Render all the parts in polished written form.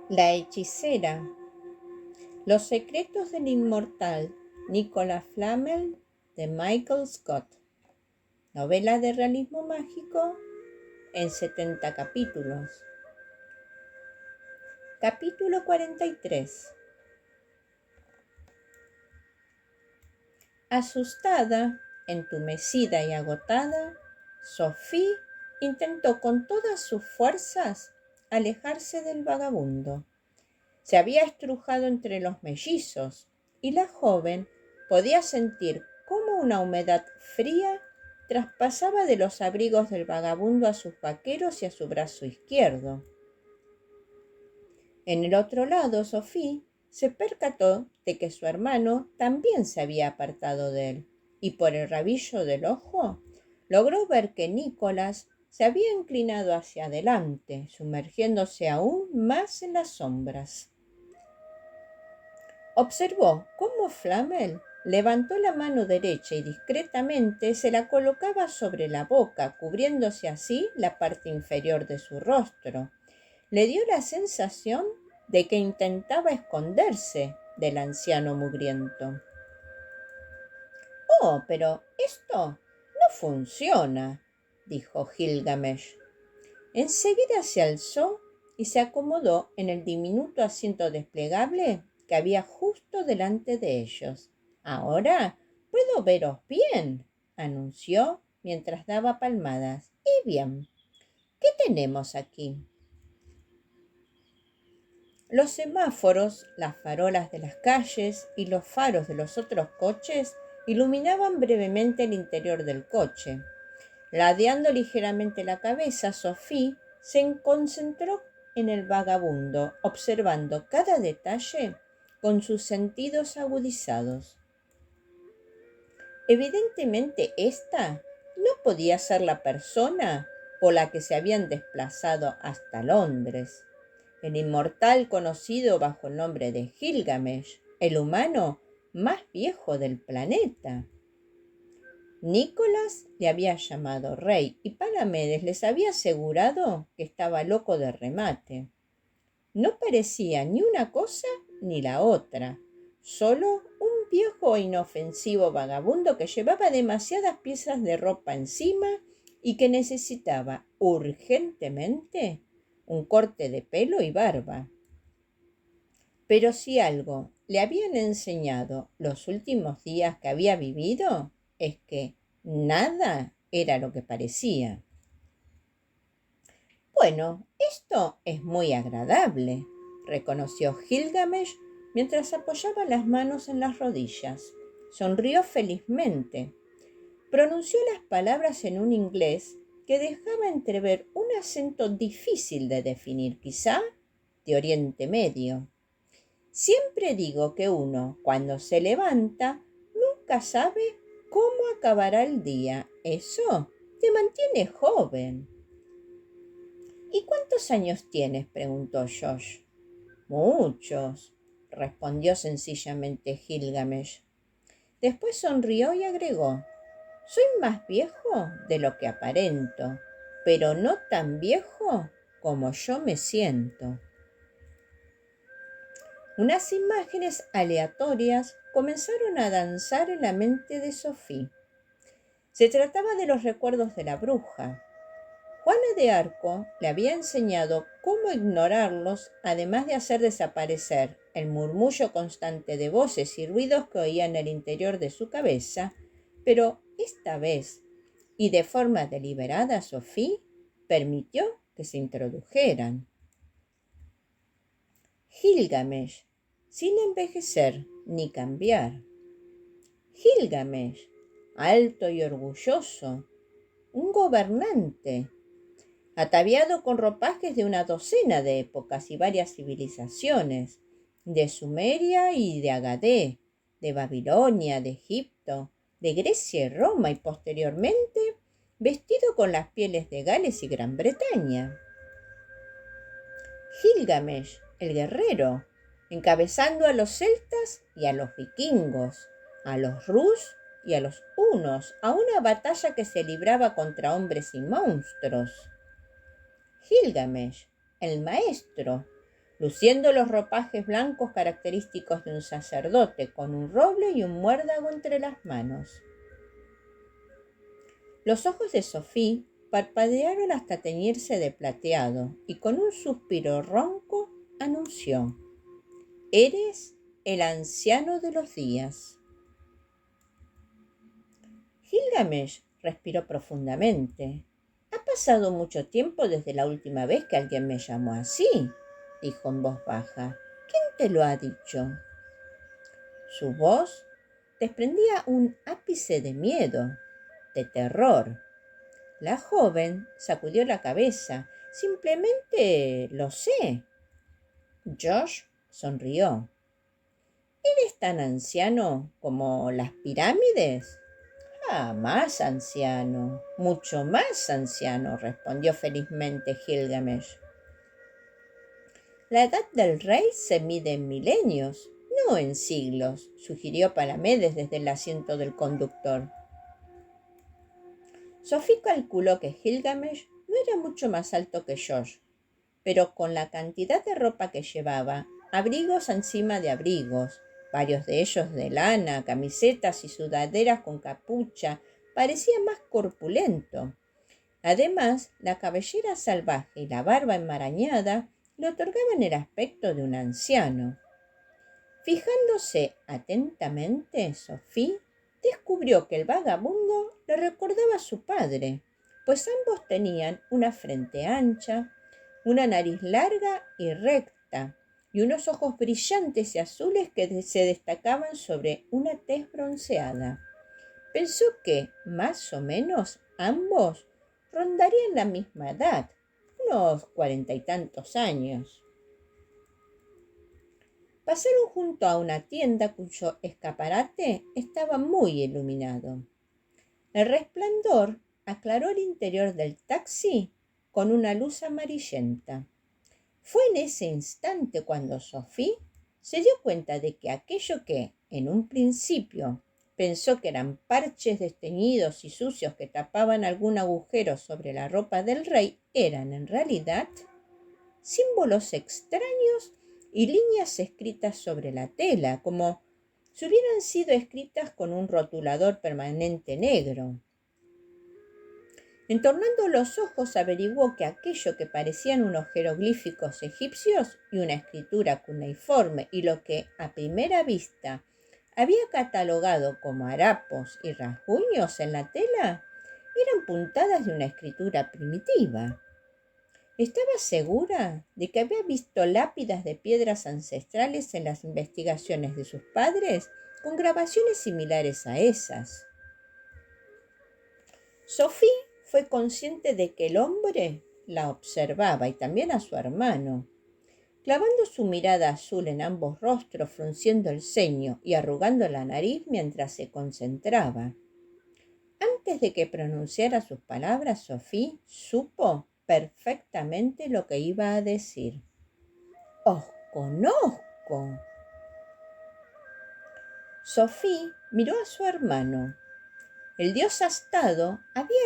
La hechicera. Los secretos del inmortal Nicolas Flamel de Michael Scott. Novela de realismo mágico en 70 capítulos. Capítulo 43. Asustada, entumecida y agotada, Sophie intentó con todas sus fuerzas alejarse del vagabundo. Se había estrujado entre los mellizos y la joven podía sentir cómo una humedad fría traspasaba de los abrigos del vagabundo a sus vaqueros y a su brazo izquierdo. En el otro lado, Sophie se percató de que su hermano también se había apartado de él, y por el rabillo del ojo logró ver que Nicolás se había inclinado hacia adelante, sumergiéndose aún más en las sombras. Observó cómo Flamel levantó la mano derecha y discretamente se la colocaba sobre la boca, cubriéndose así la parte inferior de su rostro. Le dio la sensación de que intentaba esconderse del anciano mugriento. «Oh, pero esto no funciona», dijo Gilgamesh. Enseguida se alzó y se acomodó en el diminuto asiento desplegable que había justo delante de ellos. «Ahora puedo veros bien», anunció mientras daba palmadas. «Y bien, ¿qué tenemos aquí?» Los semáforos, las farolas de las calles y los faros de los otros coches iluminaban brevemente el interior del coche. Ladeando ligeramente la cabeza, Sophie se concentró en el vagabundo, observando cada detalle con sus sentidos agudizados. Evidentemente esta no podía ser la persona por la que se habían desplazado hasta Londres. El inmortal conocido bajo el nombre de Gilgamesh, el humano más viejo del planeta. Nicolás le había llamado rey y Palamedes les había asegurado que estaba loco de remate. No parecía ni una cosa ni la otra, solo un viejo e inofensivo vagabundo que llevaba demasiadas piezas de ropa encima y que necesitaba urgentemente un corte de pelo y barba. Pero si algo le habían enseñado los últimos días que había vivido, es que nada era lo que parecía. «Bueno, esto es muy agradable», reconoció Gilgamesh mientras apoyaba las manos en las rodillas. Sonrió felizmente. Pronunció las palabras en un inglés que dejaba entrever un acento difícil de definir, quizá de Oriente Medio. «Siempre digo que uno, cuando se levanta, nunca sabe cómo acabará el día. Eso te mantiene joven». «¿Y cuántos años tienes?», preguntó Josh. «Muchos», respondió sencillamente Gilgamesh. Después sonrió y agregó: «Soy más viejo de lo que aparento, pero no tan viejo como yo me siento». Unas imágenes aleatorias comenzaron a danzar en la mente de Sophie. Se trataba de los recuerdos de la bruja. Juana de Arco le había enseñado cómo ignorarlos, además de hacer desaparecer el murmullo constante de voces y ruidos que oía en el interior de su cabeza, pero esta vez, y de forma deliberada, Sophie permitió que se introdujeran. Gilgamesh, sin envejecer ni cambiar. Gilgamesh, alto y orgulloso, un gobernante, ataviado con ropajes de una docena de épocas y varias civilizaciones, de Sumeria y de Agadé, de Babilonia, de Egipto, de Grecia y Roma, y posteriormente vestido con las pieles de Gales y Gran Bretaña. Gilgamesh, el guerrero, encabezando a los celtas y a los vikingos, a los rus y a los hunos, a una batalla que se libraba contra hombres y monstruos. Gilgamesh, el maestro, luciendo los ropajes blancos característicos de un sacerdote, con un roble y un muérdago entre las manos. Los ojos de Sophie parpadearon hasta teñirse de plateado y con un suspiro ronco anunció: «Eres el anciano de los días». Gilgamesh respiró profundamente. «Ha pasado mucho tiempo desde la última vez que alguien me llamó así», dijo en voz baja. «¿Quién te lo ha dicho?» Su voz desprendía un ápice de miedo, de terror. La joven sacudió la cabeza. «Simplemente lo sé». Josh sonrió. «¿Eres tan anciano como las pirámides?» «Más anciano, mucho más anciano», respondió felizmente Gilgamesh. «La edad del rey se mide en milenios, no en siglos», sugirió Palamedes desde el asiento del conductor. Sophie calculó que Gilgamesh no era mucho más alto que Josh, pero con la cantidad de ropa que llevaba, abrigos encima de abrigos, varios de ellos de lana, camisetas y sudaderas con capucha, parecía más corpulento. Además, la cabellera salvaje y la barba enmarañada le otorgaban el aspecto de un anciano. Fijándose atentamente, Sophie descubrió que el vagabundo le recordaba a su padre, pues ambos tenían una frente ancha, una nariz larga y recta, y unos ojos brillantes y azules que se destacaban sobre una tez bronceada. Pensó que, más o menos, ambos rondarían la misma edad, unos 40 y tantos años. Pasaron junto a una tienda cuyo escaparate estaba muy iluminado. El resplandor aclaró el interior del taxi con una luz amarillenta. Fue en ese instante cuando Sophie se dio cuenta de que aquello que, en un principio, pensó que eran parches desteñidos y sucios que tapaban algún agujero sobre la ropa del rey, eran en realidad símbolos extraños y líneas escritas sobre la tela, como si hubieran sido escritas con un rotulador permanente negro. Entornando los ojos averiguó que aquello que parecían unos jeroglíficos egipcios y una escritura cuneiforme y lo que a primera vista había catalogado como harapos y rasguños en la tela eran puntadas de una escritura primitiva. Estaba segura de que había visto lápidas de piedras ancestrales en las investigaciones de sus padres con grabaciones similares a esas. Sophie fue consciente de que el hombre la observaba y también a su hermano. Clavando su mirada azul en ambos rostros, frunciendo el ceño y arrugando la nariz mientras se concentraba. Antes de que pronunciara sus palabras, Sophie supo perfectamente lo que iba a decir. «¡Os conozco!». Sophie miró a su hermano. El dios astado había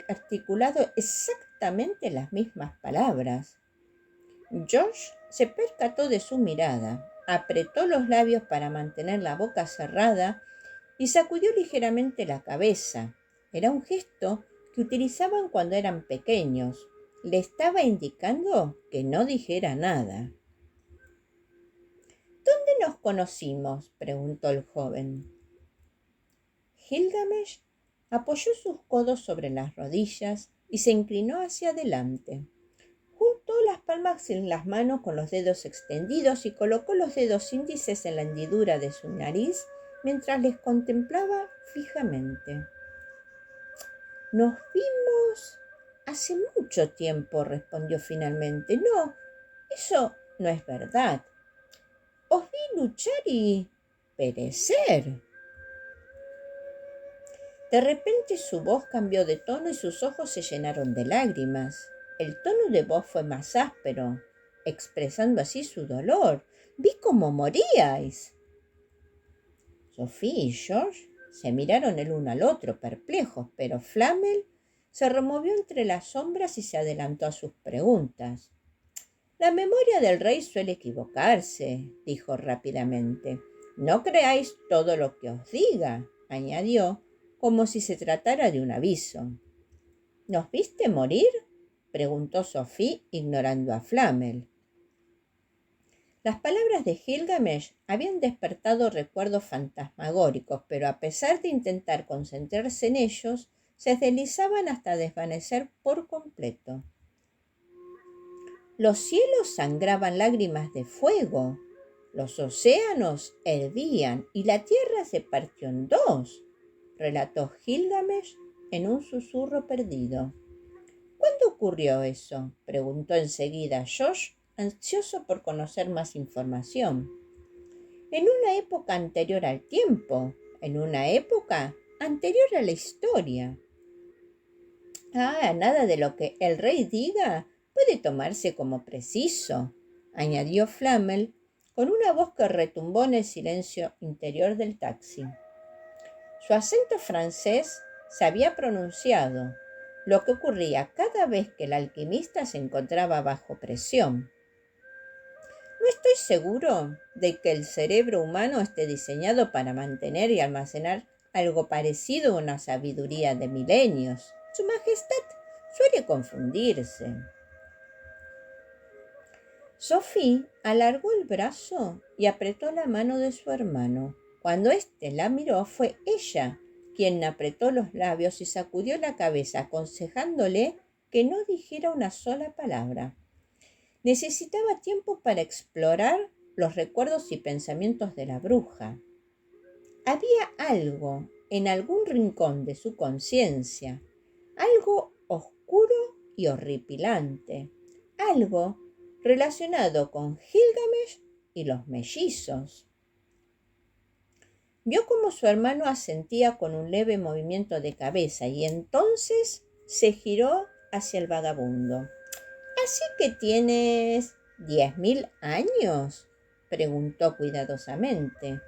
articulado exactamente las mismas palabras. Josh se percató de su mirada, apretó los labios para mantener la boca cerrada y sacudió ligeramente la cabeza. Era un gesto que utilizaban cuando eran pequeños. Le estaba indicando que no dijera nada. «¿Dónde nos conocimos?», preguntó el joven. Gilgamesh apoyó sus codos sobre las rodillas y se inclinó hacia adelante. Juntó las palmas en las manos con los dedos extendidos y colocó los dedos índices en la hendidura de su nariz mientras les contemplaba fijamente. «Nos vimos hace mucho tiempo», respondió finalmente. «No, eso no es verdad. Os vi luchar y perecer». De repente su voz cambió de tono y sus ojos se llenaron de lágrimas. El tono de voz fue más áspero, expresando así su dolor. «Vi cómo moríais». Sophie y George se miraron el uno al otro, perplejos, pero Flamel se removió entre las sombras y se adelantó a sus preguntas. La memoria del rey suele equivocarse, dijo rápidamente. No creáis todo lo que os diga, añadió, como si se tratara de un aviso. ¿Nos viste morir? Preguntó Sophie, ignorando a Flamel. Las palabras de Gilgamesh habían despertado recuerdos fantasmagóricos, pero a pesar de intentar concentrarse en ellos, se deslizaban hasta desvanecer por completo. Los cielos sangraban lágrimas de fuego, los océanos hervían y la tierra se partió en dos, relató Gilgamesh en un susurro perdido. ¿Cuándo ocurrió eso?, preguntó enseguida Josh, ansioso por conocer más información. En una época anterior al tiempo, en una época anterior a la historia. Nada de lo que el rey diga puede tomarse como preciso, añadió Flamel con una voz que retumbó en el silencio interior del taxi. Su acento francés se había pronunciado, lo que ocurría cada vez que el alquimista se encontraba bajo presión. No estoy seguro de que el cerebro humano esté diseñado para mantener y almacenar algo parecido a una sabiduría de milenios. Su Majestad suele confundirse. Sophie alargó el brazo y apretó la mano de su hermano. Cuando éste la miró, fue ella quien apretó los labios y sacudió la cabeza, aconsejándole que no dijera una sola palabra. Necesitaba tiempo para explorar los recuerdos y pensamientos de la bruja. Había algo en algún rincón de su conciencia, algo oscuro y horripilante, algo relacionado con Gilgamesh y los mellizos. Vio cómo su hermano asentía con un leve movimiento de cabeza y entonces se giró hacia el vagabundo. ¿Así que tienes 10.000 años?, preguntó cuidadosamente.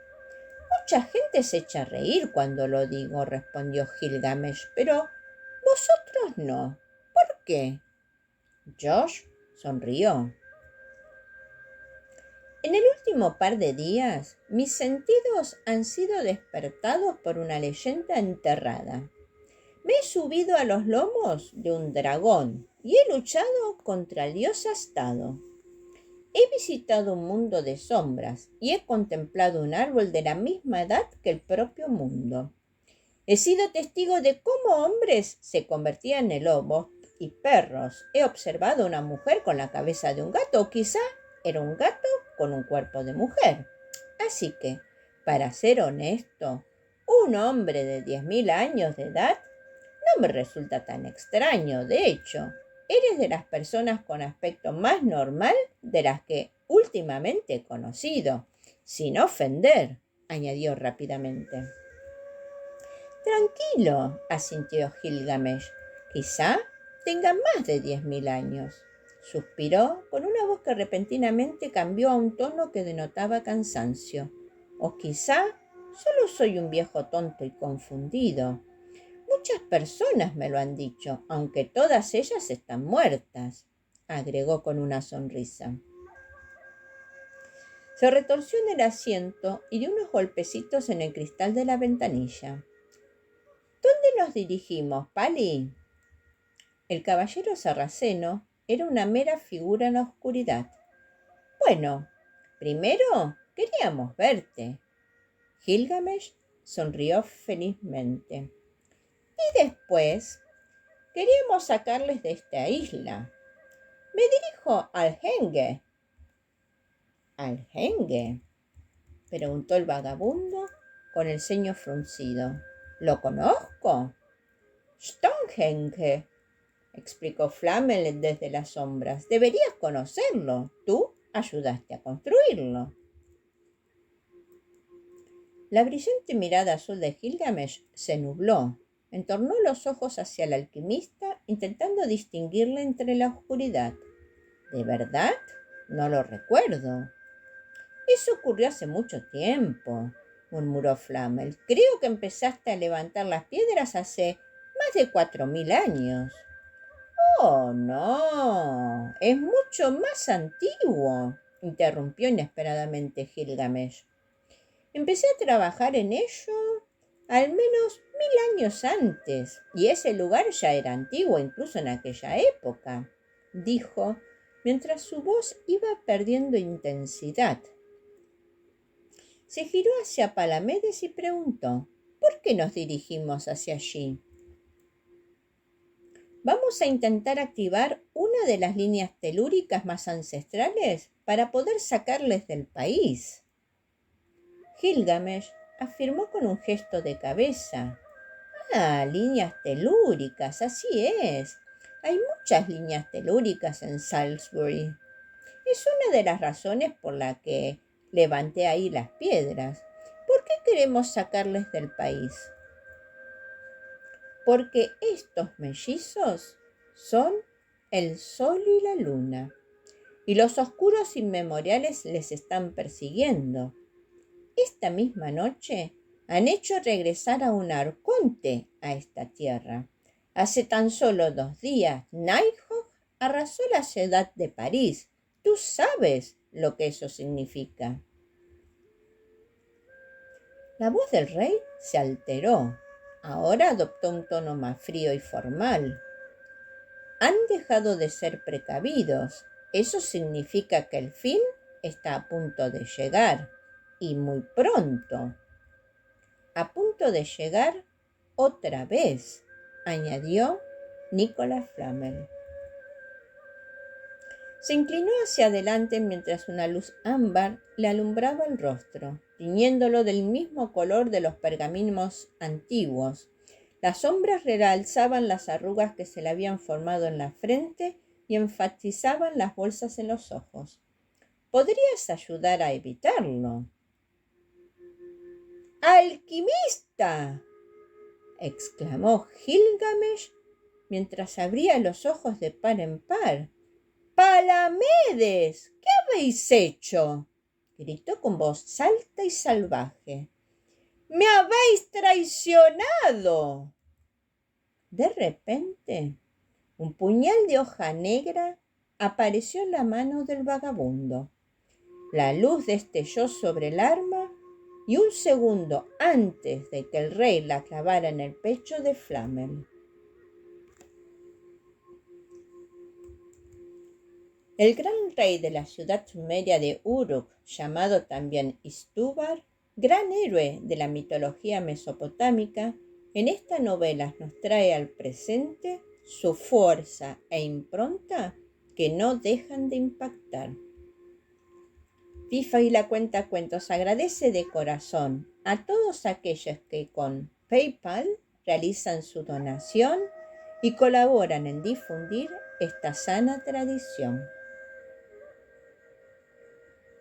Mucha gente se echa a reír cuando lo digo, respondió Gilgamesh, pero vosotros no. ¿Por qué? Josh sonrió. En el último par de días, mis sentidos han sido despertados por una leyenda enterrada. Me he subido a los lomos de un dragón y he luchado contra el dios Astado. He visitado un mundo de sombras y he contemplado un árbol de la misma edad que el propio mundo. He sido testigo de cómo hombres se convertían en lobos y perros. He observado a una mujer con la cabeza de un gato, o quizá era un gato con un cuerpo de mujer. Así que, para ser honesto, un hombre de 10.000 años de edad no me resulta tan extraño. De hecho, eres de las personas con aspecto más normal de las que últimamente he conocido. Sin ofender, añadió rápidamente. Tranquilo, asintió Gilgamesh. Quizá tenga más de 10.000 años. Suspiró con una voz que repentinamente cambió a un tono que denotaba cansancio. O quizá solo soy un viejo tonto y confundido. Muchas personas me lo han dicho, aunque todas ellas están muertas, agregó con una sonrisa. Se retorció en el asiento y dio unos golpecitos en el cristal de la ventanilla. ¿Dónde nos dirigimos, Pali? El caballero sarraceno era una mera figura en la oscuridad. Bueno, primero queríamos verte. Gilgamesh sonrió felizmente. Y después queríamos sacarles de esta isla. Me dirijo al Henge. ¿Al Henge?, preguntó el vagabundo con el ceño fruncido. ¿Lo conozco? Stonehenge, explicó Flamel desde las sombras. Deberías conocerlo. Tú ayudaste a construirlo. La brillante mirada azul de Gilgamesh se nubló. Entornó los ojos hacia el alquimista, intentando distinguirle entre la oscuridad. ¿De verdad? No lo recuerdo. Eso ocurrió hace mucho tiempo, murmuró Flamel. Creo que empezaste a levantar las piedras hace más de 4.000 años. Oh, no, es mucho más antiguo, interrumpió inesperadamente Gilgamesh. Empecé a trabajar en ello al menos 1000 años antes, y ese lugar ya era antiguo incluso en aquella época, dijo, mientras su voz iba perdiendo intensidad. Se giró hacia Palamedes y preguntó, ¿por qué nos dirigimos hacia allí? Vamos a intentar activar una de las líneas telúricas más ancestrales para poder sacarles del país. Gilgamesh afirmó con un gesto de cabeza. Ah, líneas telúricas, así es. Hay muchas líneas telúricas en Salisbury. Es una de las razones por la que levanté ahí las piedras. ¿Por qué queremos sacarles del país? Porque estos mellizos son el sol y la luna, y los oscuros inmemoriales les están persiguiendo. Esta misma noche han hecho regresar a un arconte a esta tierra. Hace tan solo 2 días, Nighthawk arrasó la ciudad de París. Tú sabes lo que eso significa. La voz del rey se alteró. Ahora adoptó un tono más frío y formal. Han dejado de ser precavidos. Eso significa que el fin está a punto de llegar. Y muy pronto. A punto de llegar otra vez, añadió Nicholas Flamel. Se inclinó hacia adelante mientras una luz ámbar le alumbraba el rostro, tiñéndolo del mismo color de los pergaminos antiguos. Las sombras realzaban las arrugas que se le habían formado en la frente y enfatizaban las bolsas en los ojos. ¿Podrías ayudar a evitarlo? ¡Alquimista!, exclamó Gilgamesh mientras abría los ojos de par en par. ¡Palamedes! ¿Qué habéis hecho?, gritó con voz alta y salvaje. ¡Me habéis traicionado! De repente, un puñal de hoja negra apareció en la mano del vagabundo. La luz destelló sobre el arma y un segundo antes de que el rey la clavara en el pecho de Flamel. El gran rey de la ciudad sumeria de Uruk, llamado también Istúbar, gran héroe de la mitología mesopotámica, en esta novela nos trae al presente su fuerza e impronta que no dejan de impactar. FIFA y la Cuentacuentos agradece de corazón a todos aquellos que con PayPal realizan su donación y colaboran en difundir esta sana tradición.